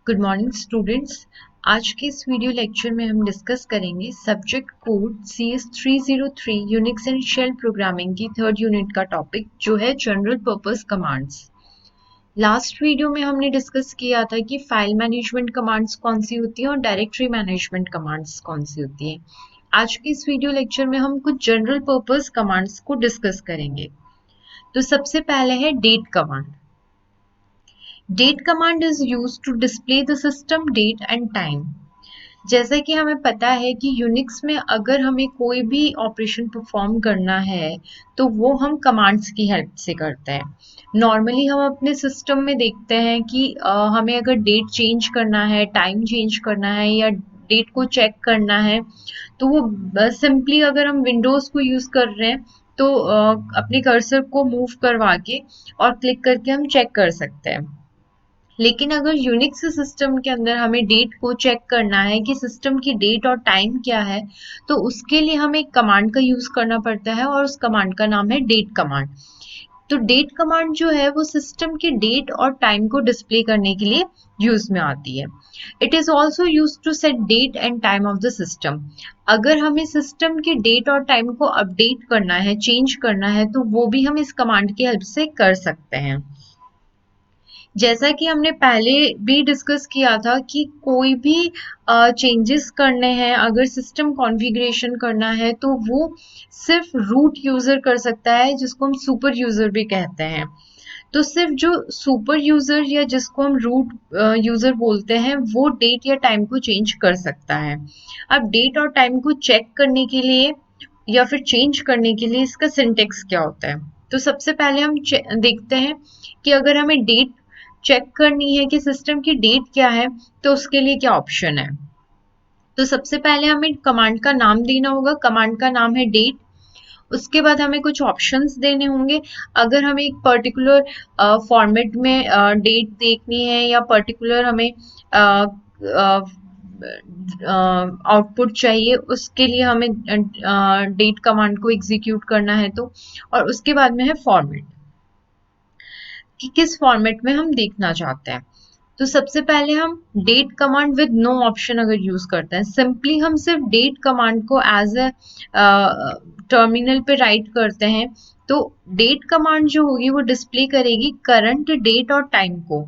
Good morning students. आज के इस वीडियो लेक्चर में हम डिस्कस करेंगे subject code CS303 Unix and shell programming की थर्ड यूनिट का टॉपिक जो है general purpose commands. Last video में हमने डिस्कस किया था कि फाइल मैनेजमेंट कमांड्स कौन सी होती हैं और डायरेक्टरी मैनेजमेंट कमांड्स कौन सी होती हैं। आज के इस वीडियो लेक्चर में हम कुछ जनरल पर्पस कमांड्स को डिस्कस करेंगे। तो सबसे पहले है date command. Date command is used to display the system date and time. जैसा कि हमें पता है कि यूनिक्स में अगर हमें कोई भी ऑपरेशन परफॉर्म करना है तो वो हम कमांड्स की हेल्प से करते हैं। नॉर्मली हम अपने सिस्टम में देखते हैं कि हमें अगर डेट चेंज करना है, टाइम चेंज करना है या डेट को चेक करना है तो वो सिंपली अगर हम विंडोज़ को यूज़ कर रहे हैं तो अपने कर्सर को मूव करवा के और क्लिक करके हम चेक कर सकते हैं। लेकिन अगर यूनिक्स सिस्टम के अंदर हमें डेट को चेक करना है कि सिस्टम की डेट और टाइम क्या है, तो उसके लिए हमें एक कमांड का यूज करना पड़ता है और उस कमांड का नाम है डेट कमांड। तो डेट कमांड जो है वो सिस्टम की डेट और टाइम को डिस्प्ले करने के लिए यूज में आती है। It is also use to set date and time of the system. अगर हमें सिस्टम की डेट और टाइम को अपडेट करना है, चेंज करना है, तो वो भी हम इस कमांड की हेल्प से कर सकते हैं। जैसा कि हमने पहले भी डिस्कस किया था कि कोई भी चेंजेस करने हैं, अगर सिस्टम कॉन्फ़िगरेशन करना है तो वो सिर्फ रूट यूज़र कर सकता है, जिसको हम सुपर यूज़र भी कहते हैं। तो सिर्फ जो सुपर यूज़र या जिसको हम रूट यूज़र बोलते हैं वो डेट या टाइम को चेंज कर सकता है। अब डेट और टाइम को चेक करने के लिए या फिर चेंज करने के लिए इसका सिंटेक्स क्या होता है। तो सबसे पहले हम देखते हैं कि अगर हमें डेट चेक करनी है कि सिस्टम की डेट क्या है तो उसके लिए क्या ऑप्शन है। तो सबसे पहले हमें कमांड का नाम देना होगा। कमांड का नाम है डेट। उसके बाद हमें कुछ ऑप्शंस देने होंगे। अगर हमें एक पर्टिकुलर फॉर्मेट में डेट देखनी है या पर्टिकुलर हमें आउटपुट चाहिए, उसके लिए हमें डेट कमांड को एग्जीक्यूट करना है तो। और उसके बाद में है फॉर्मेट कि किस फॉर्मेट में हम देखना चाहते हैं। तो सबसे पहले हम date command with no option अगर यूज करते हैं, सिंपली हम सिर्फ डेट कमांड को एज ए टर्मिनल पे राइट करते हैं तो डेट कमांड जो होगी वो डिस्प्ले करेगी करंट डेट और टाइम को,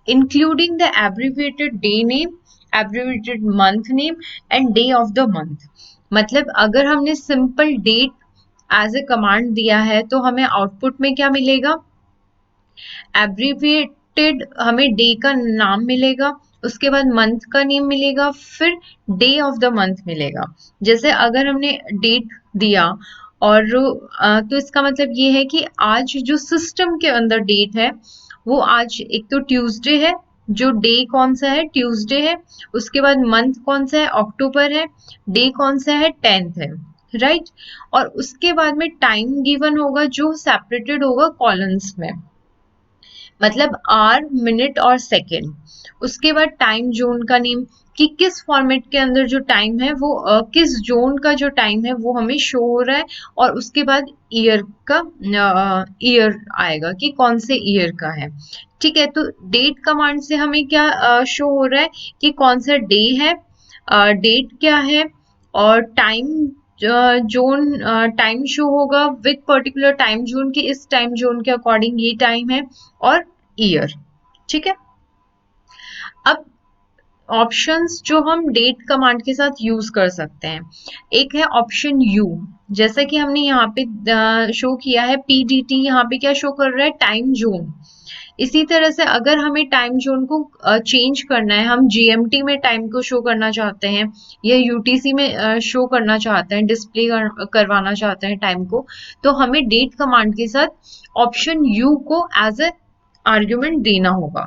including the abbreviated day name, abbreviated month name and day of the month. मतलब अगर हमने simple date as a command दिया है तो हमें आउटपुट में क्या मिलेगा, एब्रीविएटेड हमें डे का नाम मिलेगा, उसके बाद मंथ का नेम मिलेगा, फिर डे ऑफ द मंथ मिलेगा। जैसे अगर हमने डेट दिया और तो इसका मतलब ये है कि आज जो सिस्टम के अंदर डेट है वो आज एक तो ट्यूसडे है, जो डे कौन सा है, ट्यूसडे है। उसके बाद मंथ कौन सा है, अक्टूबर है। डे कौन सा है, 10th है, राइट। और उसके बाद में टाइम गिवन होगा जो सेपरेटेड होगा कॉलम्स में, मतलब आवर, मिनट और सेकेंड। उसके बाद टाइम जोन का नेम कि किस फॉर्मेट के अंदर जो टाइम है वो किस जोन का जो टाइम है वो हमें शो हो रहा है। और उसके बाद ईयर का ईयर आएगा कि कौन से ईयर का है। ठीक है, तो डेट कमांड से हमें क्या शो हो रहा है कि कौन सा डे है, डेट क्या है, और टाइम जोन, टाइम शो होगा विद पर्टिकुलर टाइम जोन के इस टाइम जोन के अकॉर्डिंग ये टाइम है, और ईयर। ठीक है। अब ऑप्शंस जो हम डेट कमांड के साथ यूज कर सकते हैं, एक है ऑप्शन यू। जैसा कि हमने यहाँ पे शो किया है पीडीटी, यहाँ पे क्या शो कर रहा है, टाइम जोन। इसी तरह से अगर हमें टाइम जोन को चेंज करना है, हम जीएमटी में टाइम को शो करना चाहते हैं या यूटीसी में शो करना चाहते हैं, डिस्प्ले करवाना चाहते हैं टाइम को, तो हमें डेट कमांड के साथ ऑप्शन यू को एज ए आर्ग्यूमेंट देना होगा।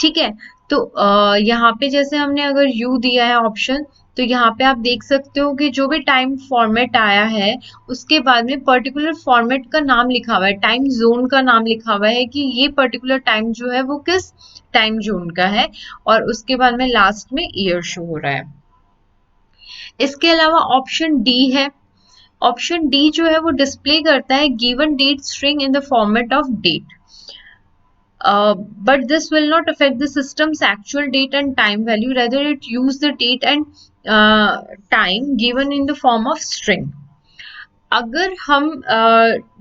ठीक है। तो यहाँ पे जैसे हमने अगर यू दिया है ऑप्शन, तो यहाँ पे आप देख सकते हो कि जो भी टाइम फॉर्मेट आया है उसके बाद में पर्टिकुलर फॉर्मेट का नाम लिखा हुआ है, टाइम जोन का नाम लिखा हुआ है कि ये पर्टिकुलर टाइम जो है वो किस टाइम जोन का है, और उसके बाद में लास्ट में ईयर शो हो रहा है। इसके अलावा ऑप्शन डी है। ऑप्शन डी जो है वो डिस्प्ले करता है given date string in the format of date. but this will not affect the system's actual date and time value, rather it use the date and time given in the form of string. अगर हम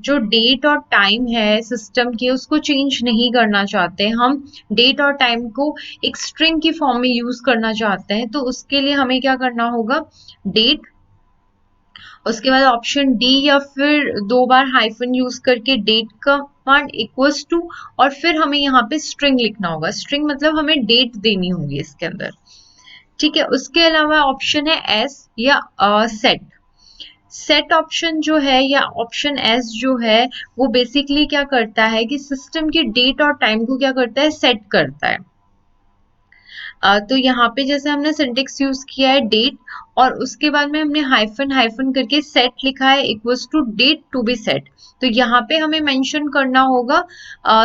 जो date और time है system के उसको change नहीं करना चाहते, हम डेट और टाइम को एक स्ट्रिंग की फॉर्म में यूज करना चाहते हैं, तो उसके लिए हमें क्या करना होगा, डेट, उसके बाद ऑप्शन डी या फिर दो बार हाइफन यूज करके डेट कमांड इक्वल्स टू, और फिर हमें यहाँ पे स्ट्रिंग लिखना होगा। स्ट्रिंग मतलब हमें डेट देनी होगी इसके अंदर, ठीक है। उसके अलावा ऑप्शन है एस या सेट। सेट ऑप्शन जो है या ऑप्शन एस जो है वो बेसिकली क्या करता है कि सिस्टम की डेट और टाइम को क्या करता है, सेट करता है। तो यहाँ पे जैसे हमने सिंटेक्स यूज किया है डेट, और उसके बाद में हमने हाइफन हाइफन करके सेट लिखा है equals to date to be set. तो यहाँ पे हमें मेंशन करना होगा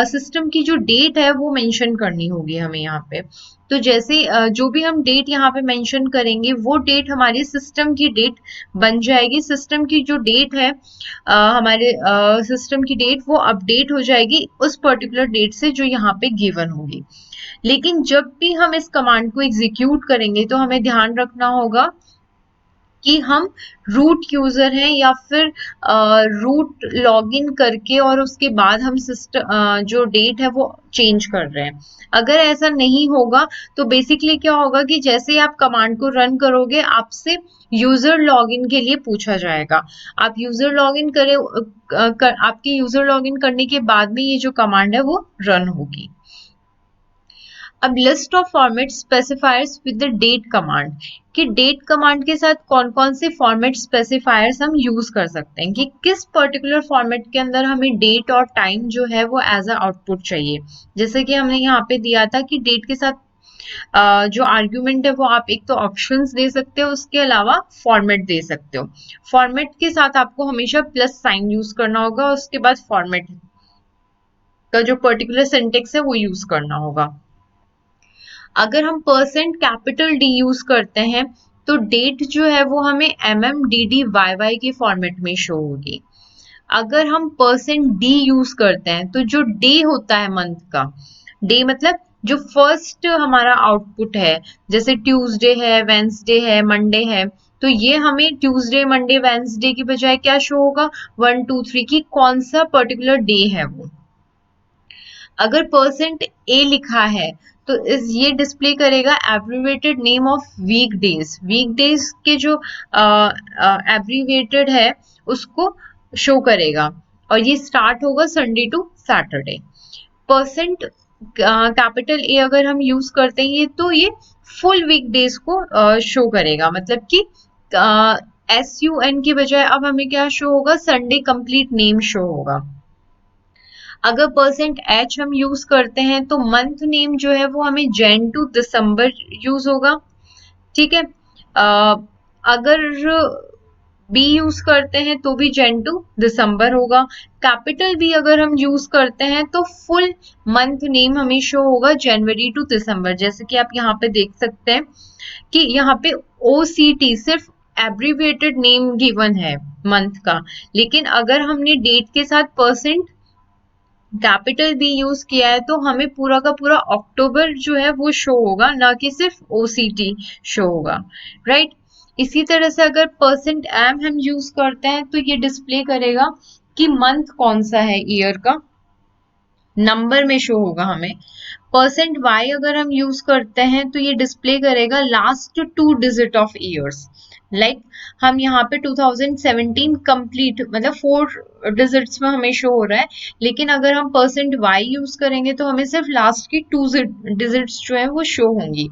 सिस्टम की जो डेट है वो मेंशन करनी होगी हमें यहाँ पे। तो जैसे जो भी हम डेट यहाँ पे मेंशन करेंगे वो डेट हमारी सिस्टम की डेट बन जाएगी। सिस्टम की जो डेट है हमारे सिस्टम की डेट वो अपडेट हो जाएगी उस पर्टिकुलर डेट से जो यहाँ पे गिवन होगी। लेकिन जब भी हम इस कमांड को एग्जीक्यूट करेंगे तो हमें ध्यान रखना होगा कि हम रूट यूजर हैं या फिर रूट लॉगिन करके और उसके बाद हम सिस्टम जो डेट है वो चेंज कर रहे हैं। अगर ऐसा नहीं होगा तो बेसिकली क्या होगा कि जैसे आप कमांड को रन करोगे आपसे यूजर लॉगिन के लिए पूछा जाएगा। आप यूजर लॉगिन करें, आपके यूजर लॉगिन करने के बाद में ये जो कमांड है वो रन होगी। अब list of format specifiers with the date command, कि डेट कमांड के साथ कौन कौन से फॉर्मेट स्पेसिफायर्स हम यूज कर सकते हैं, कि किस पर्टिकुलर फॉर्मेट के अंदर हमें डेट और टाइम जो है वो एज अ आउटपुट चाहिए। जैसे कि हमने यहाँ पे दिया था कि डेट के साथ जो आर्ग्यूमेंट है वो आप एक तो ऑप्शंस दे सकते हो, उसके अलावा फॉर्मेट दे सकते हो। फॉर्मेट के साथ आपको हमेशा प्लस साइन यूज करना होगा, उसके बाद फॉर्मेट का जो पर्टिकुलर सिंटेक्स है वो यूज करना होगा। अगर हम परसेंट कैपिटल डी यूज करते हैं तो डेट जो है वो हमें MMDDYY के फॉर्मेट में शो होगी। अगर हम परसेंट डी यूज करते हैं तो जो डे होता है मंथ का, डे मतलब जो फर्स्ट हमारा आउटपुट है, जैसे ट्यूसडे है, वेंसडे है, मंडे है, तो ये हमें ट्यूसडे मंडे वेंसडे की बजाय क्या शो होगा, 1 2 3 की कौन सा पर्टिकुलर डे है वो। अगर परसेंट ए लिखा है तो ये डिस्प्ले करेगा abbreviated name of week days. Week days के जो एब्रीवेटेड है उसको शो करेगा, और ये स्टार्ट होगा Sunday to Saturday. Percent capital A अगर हम यूज करते हैं तो ये फुल वीक डेज को शो करेगा, मतलब कि SUN की बजाय अब हमें क्या शो होगा, संडे कंप्लीट नेम शो होगा। अगर परसेंट एच हम यूज करते हैं तो मंथ नेम जो है वो हमें जैन टू दिसंबर यूज होगा, ठीक है। अगर बी यूज करते हैं तो भी जैन टू दिसंबर होगा। कैपिटल बी अगर हम यूज करते हैं तो फुल मंथ नेम हमें शो होगा जनवरी टू दिसंबर। जैसे कि आप यहाँ पे देख सकते हैं कि यहाँ पे OCT सिर्फ एब्रीविएटेड नेम गिवन है मंथ का, लेकिन अगर हमने डेट के साथ परसेंट कैपिटल बी यूज किया है तो हमें पूरा का पूरा अक्टूबर जो है वो शो होगा, ना कि सिर्फ OCT शो होगा, राइट। इसी तरह से अगर परसेंट एम हम यूज करते हैं तो ये डिस्प्ले करेगा कि मंथ कौन सा है ईयर का, नंबर में शो होगा हमें। परसेंट वाई अगर हम यूज करते हैं तो ये डिस्प्ले करेगा last 2 digit of years. Like हम यहाँ पे 2017 कंप्लीट मतलब 4 डिजिट्स में हमें शो हो रहा है, लेकिन अगर हम परसेंट वाई यूज करेंगे तो हमें सिर्फ लास्ट की 2 डिजिट्स जो है वो शो होंगी।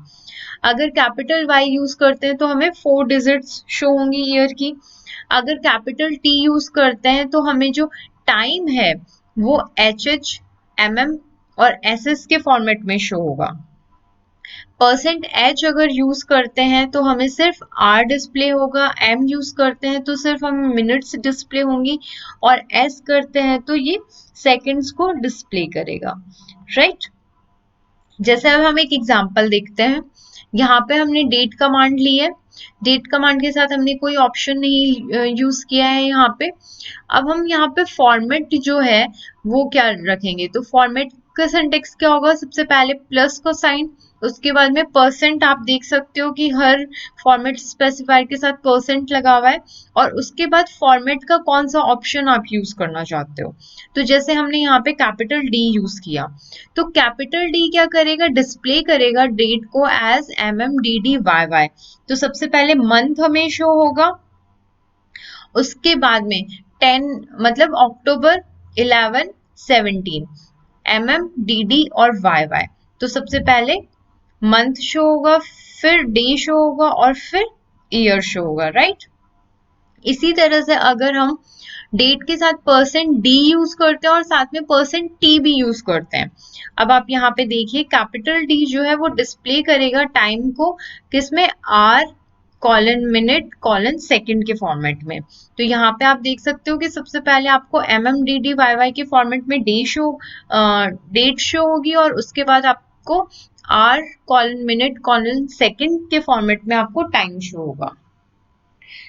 अगर कैपिटल वाई यूज करते हैं तो हमें 4 डिजिट्स शो होंगी ईयर की। अगर कैपिटल टी यूज करते हैं तो हमें जो टाइम है वो HH MM और SS के फॉर्मेट में शो होगा। परसेंट एच अगर यूज करते हैं तो हमें सिर्फ R डिस्प्ले होगा, M यूज करते हैं तो सिर्फ हमें मिनट्स डिस्प्ले होंगी, और S करते हैं तो ये सेकंड्स को डिस्प्ले करेगा, राइट। जैसे अब हम एक एग्जांपल देखते हैं। यहाँ पे हमने डेट कमांड ली है, डेट कमांड के साथ हमने कोई ऑप्शन नहीं यूज किया है यहाँ पे। अब हम यहाँ पे फॉर्मेट जो है वो क्या रखेंगे, तो फॉर्मेट का सिंटेक्स क्या होगा, सबसे पहले प्लस का साइन, उसके बाद में परसेंट, आप देख सकते हो कि हर फॉर्मेट स्पेसिफायर के साथ परसेंट लगा हुआ है, और उसके बाद फॉर्मेट का कौन सा ऑप्शन आप यूज करना चाहते हो। तो जैसे हमने यहाँ पे कैपिटल डी यूज किया, तो कैपिटल डी क्या करेगा, डिस्प्ले करेगा डेट को एज MMDDYY। तो सबसे पहले मंथ हमें शो होगा, उसके बाद में 10 मतलब अक्टूबर 11 17 MMDD और YY। तो सबसे पहले मंथ शो होगा, फिर डे शो होगा और फिर ईयर शो होगा, राइट। इसी तरह से अगर हम डेट के साथ परसेंट डी यूज करते हैं और साथ में परसेंट टी भी यूज करते हैं। अब आप यहाँ पे देखिए कैपिटल डी जो है वो डिस्प्ले करेगा टाइम को किसमें, hour colon minute colon second के फॉर्मेट में। तो यहाँ पे आप देख सकते हो कि सबसे पहले आपको MMDDYY के फॉर्मेट में डेट शो होगी, और उसके बाद आपको hour colon minute colon second के फॉर्मेट में आपको टाइम शो होगा।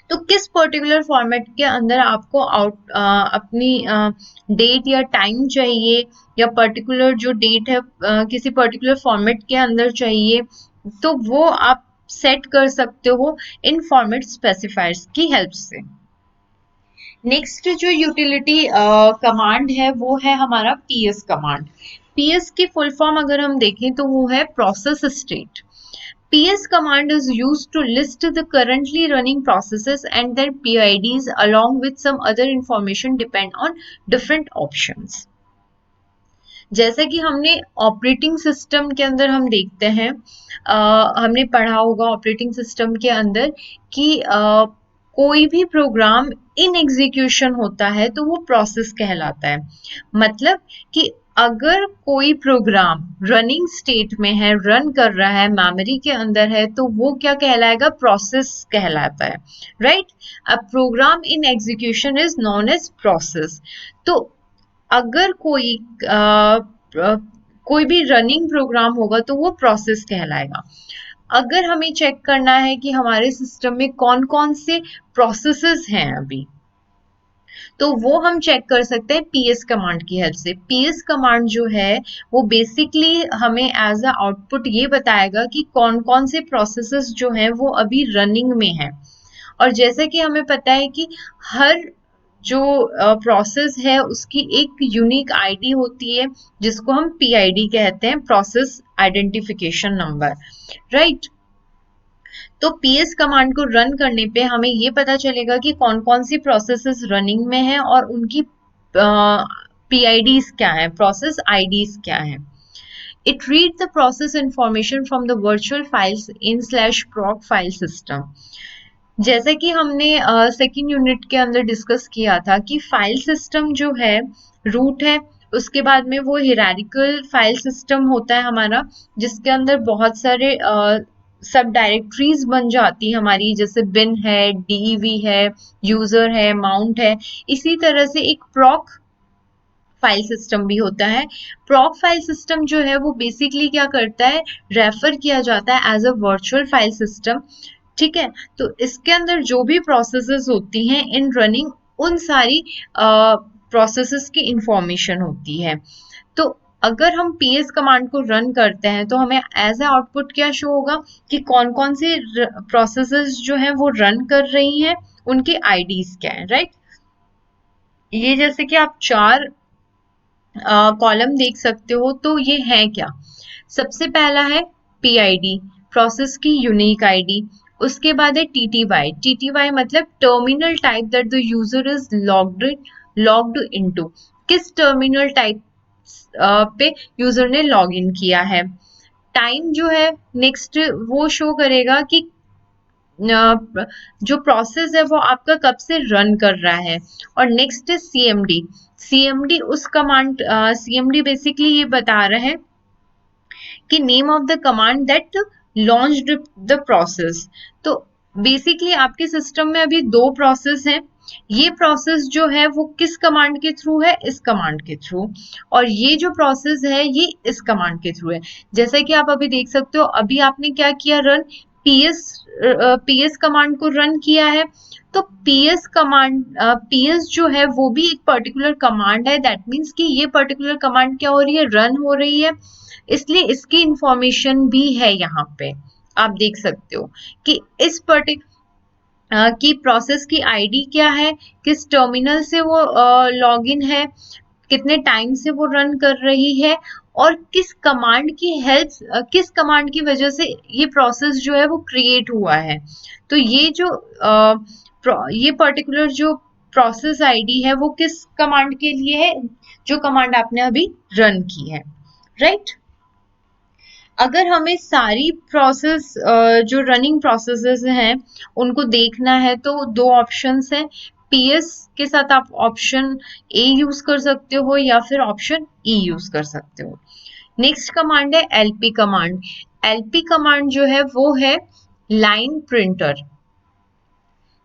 तो किस पर्टिकुलर फॉर्मेट के अंदर आपको अपनी डेट या टाइम चाहिए, या पर्टिकुलर जो डेट है किसी पर्टिकुलर फॉर्मेट के अंदर चाहिए, तो वो आप सेट कर सकते हो इन फॉर्मेट स्पेसिफायर्स की हेल्प से। नेक्स्ट जो यूटिलिटी कमांड है वो है हमारा PS कमांड। PS की फुल फॉर्म अगर हम देखें तो वो है process state. PS command is used to list the currently running processes and their PIDs along with some other information depend on different options। जैसे कि हमने ऑपरेटिंग सिस्टम के अंदर हम देखते हैं, हमने पढ़ा होगा ऑपरेटिंग सिस्टम के अंदर कि कोई भी प्रोग्राम इन एग्जीक्यूशन होता है तो वो प्रोसेस कहलाता है। मतलब कि अगर कोई प्रोग्राम रनिंग स्टेट में है, रन कर रहा है, मेमोरी के अंदर है, तो वो क्या कहलाएगा, प्रोसेस कहलाता है, right. A program in execution is known as process. तो अगर कोई भी रनिंग प्रोग्राम होगा तो वो प्रोसेस कहलाएगा। अगर हमें चेक करना है कि हमारे सिस्टम में कौन कौन से प्रोसेसेस हैं अभी, तो वो हम चेक कर सकते हैं PS कमांड की हेल्प से। PS कमांड जो है वो बेसिकली हमें एज अ आउटपुट ये बताएगा कि कौन कौन से प्रोसेसेस जो हैं वो अभी रनिंग में हैं। और जैसे कि हमें पता है कि हर जो प्रोसेस है उसकी एक यूनिक आईडी होती है जिसको हम PID कहते हैं, प्रोसेस आइडेंटिफिकेशन नंबर, राइट। तो PS कमांड को रन करने पे हमें ये पता चलेगा कि कौन कौन सी प्रोसेसेस रनिंग में है और उनकी PIDs क्या है, प्रोसेस IDs क्या है। It reads the process information from the virtual files in /proc file system। जैसे कि हमने सेकेंड यूनिट के अंदर डिस्कस किया था कि फाइल सिस्टम जो है रूट है, उसके बाद में वो हिरारिकल फाइल सिस्टम होता है हमारा, जिसके अंदर बहुत सारे सब डायरेक्टरीज बन जाती है हमारी, जैसे बिन है, DEV है, यूजर है, माउंट है। इसी तरह से एक प्रॉक फाइल सिस्टम भी होता है। प्रॉक फाइल सिस्टम जो है वो बेसिकली क्या करता है, रेफर किया जाता है as a virtual file system, ठीक है। तो इसके अंदर जो भी प्रोसेसेस होती हैं इन रनिंग, उन सारी प्रोसेसेस की इंफॉर्मेशन होती है। तो अगर हम PS कमांड को रन करते हैं तो हमें एज ए आउटपुट क्या शो होगा कि कौन कौन सी प्रोसेसेस जो हैं वो रन कर रही हैं, उनके IDs क्या है, राइट। ये जैसे कि आप 4 कॉलम देख सकते हो, तो ये है क्या, सबसे पहला है PID, प्रोसेस की यूनिक ID। उसके बाद है TTY मतलब terminal type that the user is logged into, किस टर्मिनल टाइप पे यूजर ने लॉग इन किया है। टाइम जो है नेक्स्ट वो शो करेगा कि जो प्रोसेस है वो आपका कब से रन कर रहा है। और नेक्स्ट है CMD उस कमांड, CMD बेसिकली ये बता रहा है कि name of the command that launched the process. तो बेसिकली आपके सिस्टम में अभी 2 प्रोसेस हैं, ये प्रोसेस जो है वो किस कमांड के थ्रू है, इस कमांड के थ्रू, और ये जो प्रोसेस है ये इस कमांड के थ्रू है। जैसा कि आप अभी देख सकते हो, अभी आपने क्या किया, रन PS पीएस कमांड को रन किया है। तो पीएस कमांड, पीएस जो है वो भी एक पर्टिकुलर कमांड है। दैट मीन्स कि ये पर्टिकुलर कमांड क्या हो रही है, रन हो रही है, इसलिए इसकी इंफॉर्मेशन भी है यहाँ पे। आप देख सकते हो कि इस की प्रोसेस की आईडी क्या है, किस टर्मिनल से वो लॉगिन है, कितने टाइम से वो रन कर रही है, और किस कमांड की हेल्प, किस कमांड की वजह से ये प्रोसेस जो है वो क्रिएट हुआ है। तो ये जो ये पर्टिकुलर जो प्रोसेस आईडी है वो किस कमांड के लिए है, जो कमांड आपने अभी रन की है, राइट। अगर हमें सारी प्रोसेस जो रनिंग प्रोसेसेस हैं उनको देखना है तो दो ऑप्शंस हैं। पीएस के साथ आप ऑप्शन ए यूज कर सकते हो या फिर ऑप्शन ई यूज कर सकते हो। नेक्स्ट कमांड है एलपी कमांड। एलपी कमांड जो है वो है लाइन प्रिंटर,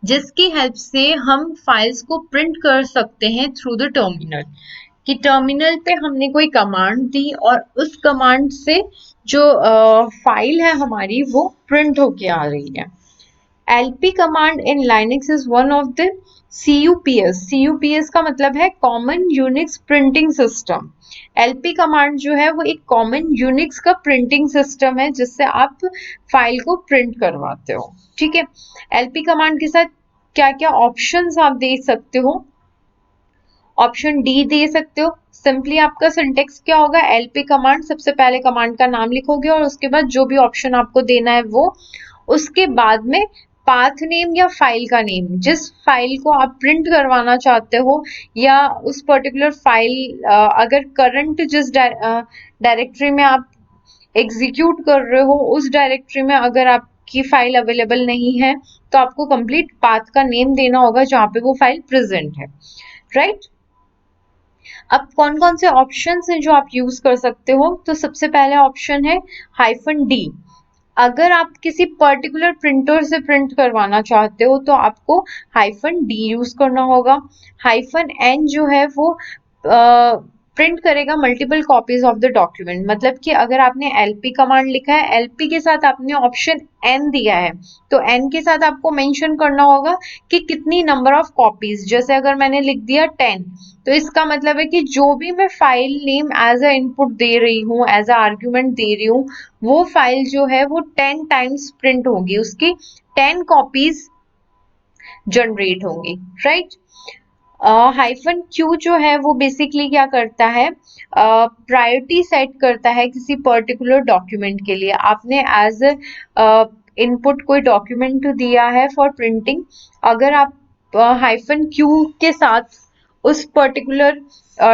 जिसकी हेल्प से हम फाइल्स को प्रिंट कर सकते हैं थ्रू द टर्मिनल। कि टर्मिनल पे हमने कोई कमांड दी और उस कमांड से जो फाइल है हमारी वो प्रिंट होके आ रही है। LP command in Linux is one of the CUPS। CUPS का मतलब है common Unix printing system. LP command जो है वो एक कॉमन यूनिक्स का प्रिंटिंग सिस्टम है जिससे आप फाइल को प्रिंट करवाते हो, ठीक है। LP कमांड के साथ क्या क्या ऑप्शंस आप दे सकते हो, ऑप्शन डी दे सकते हो। सिंपली आपका सिंटेक्स क्या होगा, एलपी कमांड, सबसे पहले कमांड का नाम लिखोगे और उसके बाद जो भी ऑप्शन आपको देना है वो, उसके बाद में पाथ नेम या फाइल का नेम, जिस फाइल को आप प्रिंट करवाना चाहते हो या उस पर्टिकुलर फाइल, अगर करंट जिस डायरेक्टरी में आप एग्जीक्यूट कर रहे हो उस डायरेक्टरी में अगर आपकी फाइल अवेलेबल नहीं है तो आपको कंप्लीट पाथ का नेम देना होगा जहां पे वो फाइल प्रेजेंट है, राइट। अब कौन कौन से ऑप्शंस हैं जो आप यूज कर सकते हो, तो सबसे पहला ऑप्शन है -D। अगर आप किसी पर्टिकुलर प्रिंटर से प्रिंट करवाना चाहते हो तो आपको -D यूज करना होगा। -N जो है वो प्रिंट करेगा multiple copies of the document. मतलब कि अगर आपने LP कमांड लिखा है, LP के साथ आपने ऑप्शन N दिया है, तो N के साथ आपको मेंशन करना होगा कि कितनी नंबर ऑफ कॉपीज। जैसे अगर मैंने लिख दिया 10, तो इसका मतलब है कि जो भी मैं file name as a input दे रही हूँ, एज अ आर्ग्यूमेंट दे रही हूँ, वो फाइल जो है वो 10 टाइम्स प्रिंट होगी, उसकी 10 कॉपीज जनरेट होंगी, राइट। -Q जो है वो बेसिकली क्या करता है, प्रायोरिटी सेट करता है किसी पर्टिकुलर डॉक्यूमेंट के लिए। आपने एज इनपुट कोई डॉक्यूमेंट दिया है फॉर प्रिंटिंग, अगर आप -Q के साथ उस पर्टिकुलर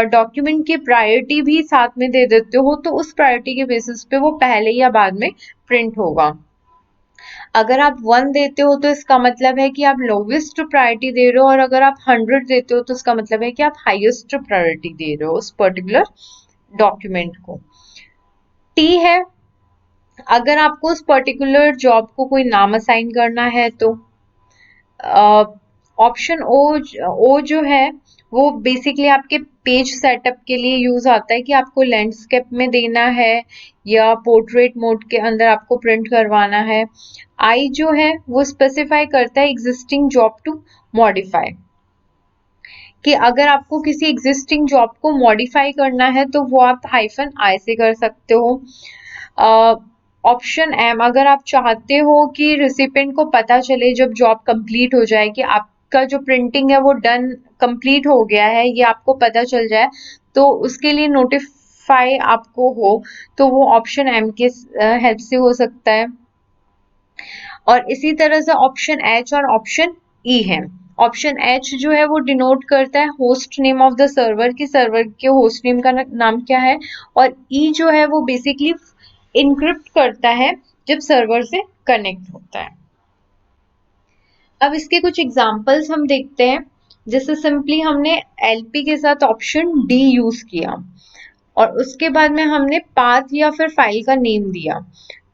डॉक्यूमेंट की प्रायोरिटी भी साथ में दे देते हो तो उस प्रायोरिटी के बेसिस पे वो पहले या बाद में प्रिंट होगा। अगर आप 1 देते हो तो इसका मतलब है कि आप लोवेस्ट प्रायोरिटी दे रहे हो, और अगर आप 100 देते हो तो इसका मतलब है कि आप हाईएस्ट प्रायोरिटी दे रहे हो उस पर्टिकुलर डॉक्यूमेंट को। T है, अगर आपको उस पर्टिकुलर जॉब को कोई नाम असाइन करना है तो। ऑप्शन ओ जो है वो बेसिकली आपके पेज सेटअप के लिए यूज आता है कि आपको लैंडस्केप में देना है या पोर्ट्रेट मोड के अंदर आपको प्रिंट करवाना है। आई जो है वो स्पेसिफाई करता है एग्जिस्टिंग जॉब टू मॉडिफाई, कि अगर आपको किसी एग्जिस्टिंग जॉब को मॉडिफाई करना है तो वो आप -I से कर सकते हो। ऑप्शन M, अगर आप चाहते हो कि रिसिपेंट को पता चले जब जॉब कंप्लीट हो जाए कि आपका जो प्रिंटिंग है वो डन कंप्लीट हो गया है, ये आपको पता चल जाए, तो उसके लिए नोटिफाई आपको हो, तो वो ऑप्शन M के हेल्प से हो सकता है। और इसी तरह से ऑप्शन H और ऑप्शन E है। ऑप्शन H जो है वो डिनोट करता है host name of the server, की सर्वर के होस्ट नेम का नाम क्या है, और E जो है वो बेसिकली इनक्रिप्ट करता है जब सर्वर से कनेक्ट होता है। अब इसके कुछ एग्जांपल्स हम देखते हैं। जैसे सिंपली हमने LP के साथ ऑप्शन D यूज किया और उसके बाद में हमने पाथ या फिर फाइल का नेम दिया,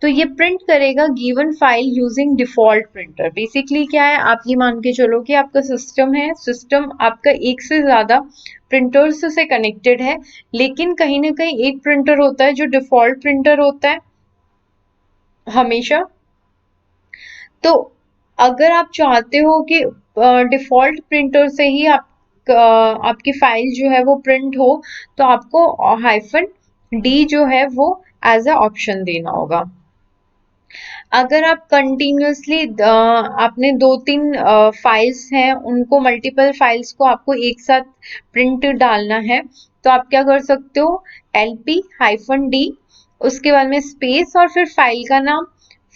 तो ये प्रिंट करेगा given file using default printer. Basically क्या है, आप ये मान के चलो कि आपका सिस्टम है, सिस्टम आपका एक से ज्यादा प्रिंटर्स से कनेक्टेड है, लेकिन कहीं ना कहीं एक प्रिंटर होता है जो डिफॉल्ट प्रिंटर होता है हमेशा। तो अगर आप चाहते हो कि डिफॉल्ट प्रिंटर से ही आपकी फाइल जो है वो प्रिंट हो, तो आपको -D जो है वो एज अ ऑप्शन देना होगा। अगर आप कंटिन्यूअसली आपने 2-3 फाइल्स हैं, उनको मल्टीपल फाइल्स को आपको एक साथ प्रिंट डालना है, तो आप क्या कर सकते हो, LP-D, उसके बाद में स्पेस और फिर फाइल का नाम,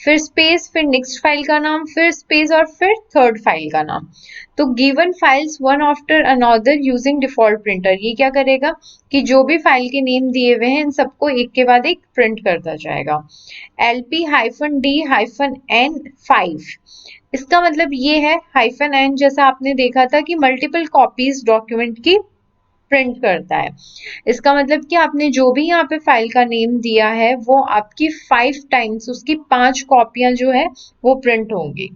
फिर स्पेस, फिर नेक्स्ट फाइल का नाम, फिर स्पेस और फिर थर्ड फाइल का नाम। तो given files one after another using default printer, ये क्या करेगा कि जो भी फाइल के नेम दिए हुए हैं इन सबको एक के बाद एक प्रिंट करता जाएगा। LP-D-N5, इसका मतलब ये है, -N जैसा आपने देखा था कि मल्टीपल कॉपीज डॉक्यूमेंट की प्रिंट करता है। इसका मतलब कि आपने जो भी यहाँ पे फाइल का नेम दिया है वो आपकी 5 टाइम्स, उसकी 5 कॉपियां जो है वो प्रिंट होंगी।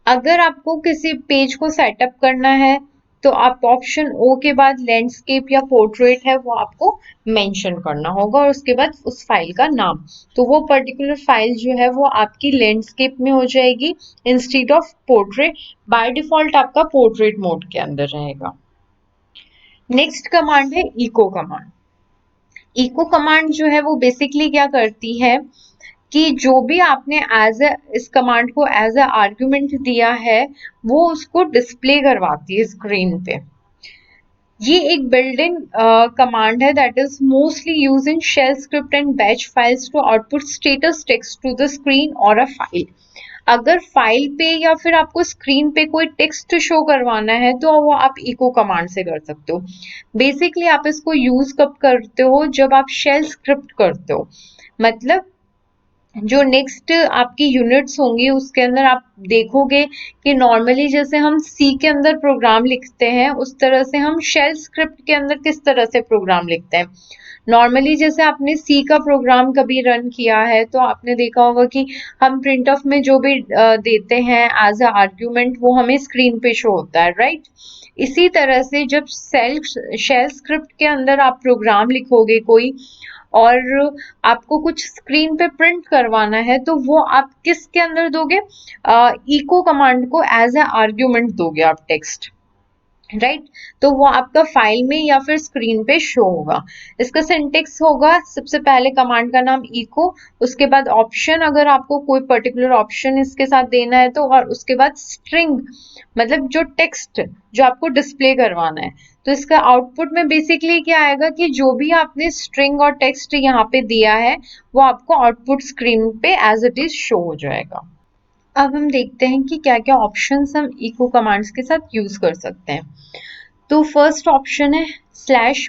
अगर आपको किसी पेज को सेटअप करना है तो आप ऑप्शन ओ के बाद लैंडस्केप या पोर्ट्रेट है वो आपको मेंशन करना होगा, और उसके बाद उस फाइल का नाम। तो वो पर्टिकुलर फाइल जो है वो आपकी लैंडस्केप में हो जाएगी instead of portrait. By default आपका पोर्ट्रेट मोड के अंदर रहेगा। नेक्स्ट कमांड है इको कमांड। इको कमांड जो है वो बेसिकली क्या करती है कि जो भी आपने इस कमांड को एज अ आर्ग्यूमेंट दिया है वो उसको डिस्प्ले करवाती है स्क्रीन पे। ये एक बिल्ट इन कमांड है that is mostly use in shell script and batch files to output status text to the screen और अ फाइल। अगर फाइल पे या फिर आपको स्क्रीन पे कोई टेक्स्ट शो करवाना है तो वो आप इको कमांड से कर सकते हो। बेसिकली आप इसको यूज कब करते हो, जब आप शेल स्क्रिप्ट करते हो। मतलब जो नेक्स्ट आपकी यूनिट्स होंगी उसके अंदर आप देखोगे कि नॉर्मली जैसे हम सी के अंदर प्रोग्राम लिखते हैं उस तरह से हम शेल स्क्रिप्ट के अंदर किस तरह से प्रोग्राम लिखते हैं। नॉर्मली जैसे आपने सी का प्रोग्राम कभी रन किया है तो आपने देखा होगा कि हम प्रिंट ऑफ में जो भी देते हैं एज अ आर्ग्यूमेंट वो हमें स्क्रीन पे शो होता है, राइट। इसी तरह से जब शेल स्क्रिप्ट के अंदर आप प्रोग्राम लिखोगे कोई और आपको कुछ स्क्रीन पे प्रिंट करवाना है तो वो आप किसके अंदर दोगे, इको कमांड को एज ए आर्ग्यूमेंट दोगे आप टेक्स्ट, राइट। तो वो आपका फाइल में या फिर स्क्रीन पे शो होगा। इसका सिंटेक्स होगा, सबसे पहले कमांड का नाम इको, उसके बाद ऑप्शन, अगर आपको कोई पर्टिकुलर ऑप्शन इसके साथ देना है तो, और उसके बाद स्ट्रिंग, मतलब जो टेक्स्ट जो आपको डिस्प्ले करवाना है। तो इसका आउटपुट में बेसिकली क्या आएगा कि जो भी आपने स्ट्रिंग और टेक्स्ट यहाँ पे दिया है वो आपको आउटपुट स्क्रीन पे एज इट इज शो हो जाएगा। अब हम देखते हैं कि क्या क्या ऑप्शंस हम इको कमांड्स के साथ यूज कर सकते हैं। तो फर्स्ट ऑप्शन है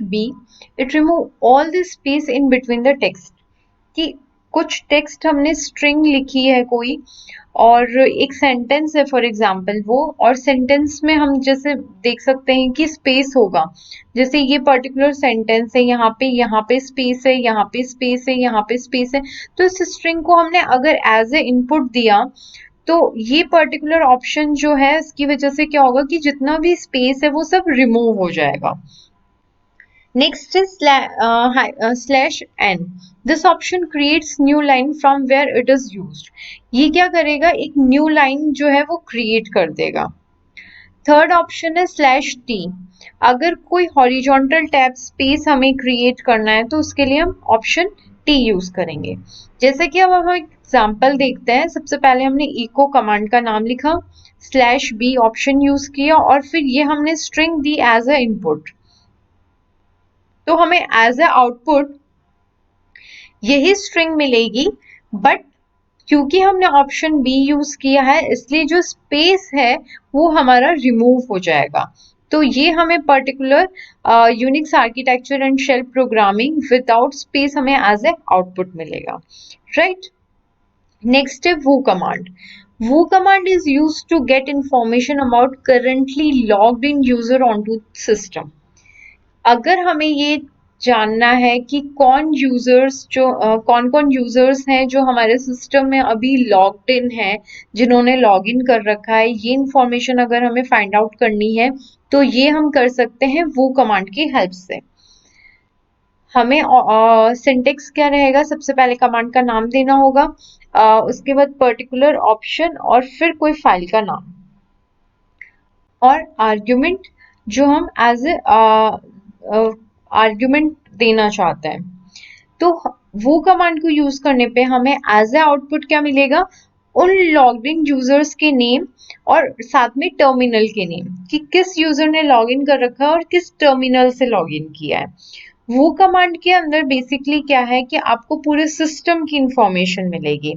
/B, it remove all the space in between the text. कि कुछ टेक्स्ट हमने स्ट्रिंग लिखी है कोई और एक सेंटेंस है फॉर एग्जांपल वो, और सेंटेंस में हम जैसे देख सकते हैं कि स्पेस होगा, जैसे ये पर्टिकुलर सेंटेंस है, यहाँ पे स्पेस है, यहाँ पे स्पेस है, यहाँ पे स्पेस है। तो इस स्ट्रिंग को हमने अगर एज ए इनपुट दिया तो ये पर्टिकुलर ऑप्शन जो है इसकी वजह से क्या होगा कि जितना भी स्पेस है वो सब रिमूव हो जाएगा। Next is /N, this option creates new line from where it is used. ये क्या करेगा, एक न्यू लाइन जो है वो क्रिएट कर देगा। थर्ड ऑप्शन है /T, अगर कोई हॉरिजॉन्टल टैब स्पेस हमें क्रिएट करना है तो उसके लिए हम ऑप्शन T यूज करेंगे। जैसे कि अब हम एग्जांपल देखते हैं। सबसे पहले हमने इको कमांड का नाम लिखा, /B ऑप्शन यूज किया और फिर ये हमने स्ट्रिंग दी एज अ इनपुट। तो हमें एज अ आउटपुट यही स्ट्रिंग मिलेगी, बट क्योंकि हमने ऑप्शन बी यूज किया है इसलिए जो स्पेस है वो हमारा रिमूव हो जाएगा। तो ये हमें particular Unix architecture and shell programming without space हमें एज ए आउटपुट मिलेगा, राइट। नेक्स्ट है वो कमांड। Who command is use to get information about currently logged in user onto system. अगर हमें ये जानना है कि कौन कौन यूजर्स हैं जो हमारे सिस्टम में अभी लॉग्ड इन है, जिन्होंने लॉग इन कर रखा है, ये इंफॉर्मेशन अगर हमें फाइंड आउट करनी है तो ये हम कर सकते हैं वो कमांड की हेल्प से। हमें सिंटेक्स क्या रहेगा, सबसे पहले कमांड का नाम देना होगा, उसके बाद पर्टिकुलर ऑप्शन और फिर कोई फाइल का नाम और आर्ग्यूमेंट जो हम एज ए आर्ग्यूमेंट देना चाहते हैं। तो वो कमांड को यूज करने पे हमें एज ए आउटपुट क्या मिलेगा, उन लॉग्ड इन यूजर्स के नेम और साथ में टर्मिनल के नेम कि किस यूजर ने लॉग इन कर रखा है और किस टर्मिनल से लॉग इन किया है। वो कमांड के अंदर बेसिकली क्या है कि आपको पूरे सिस्टम की इंफॉर्मेशन मिलेगी।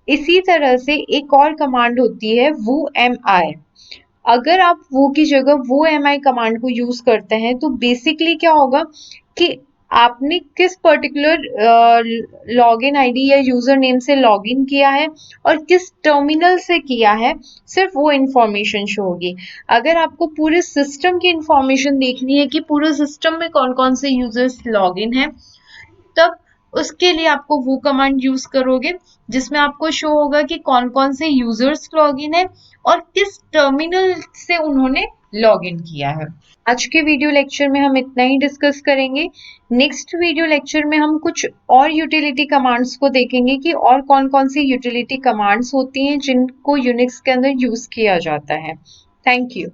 इसी तरह से एक और कमांड होती है वो एम आई। अगर आप वो की जगह वो एम आई कमांड को यूज करते हैं तो बेसिकली क्या होगा कि आपने किस पर्टिकुलर लॉगिन आईडी या यूजर नेम से लॉगिन किया है और किस टर्मिनल से किया है, सिर्फ वो इंफॉर्मेशन शो होगी। अगर आपको पूरे सिस्टम की इंफॉर्मेशन देखनी है कि पूरे सिस्टम में कौन कौन से यूजर्स लॉगिन हैं, तब उसके लिए आपको वो कमांड यूज करोगे जिसमें आपको शो होगा कि कौन कौन से यूजर्स लॉगिन है और किस टर्मिनल से उन्होंने लॉगिन किया है। आज के वीडियो लेक्चर में हम इतना ही डिस्कस करेंगे। नेक्स्ट वीडियो लेक्चर में हम कुछ और यूटिलिटी कमांड्स को देखेंगे कि और कौन कौन सी यूटिलिटी कमांड्स होती हैं जिनको यूनिक्स के अंदर यूज किया जाता है। Thank you.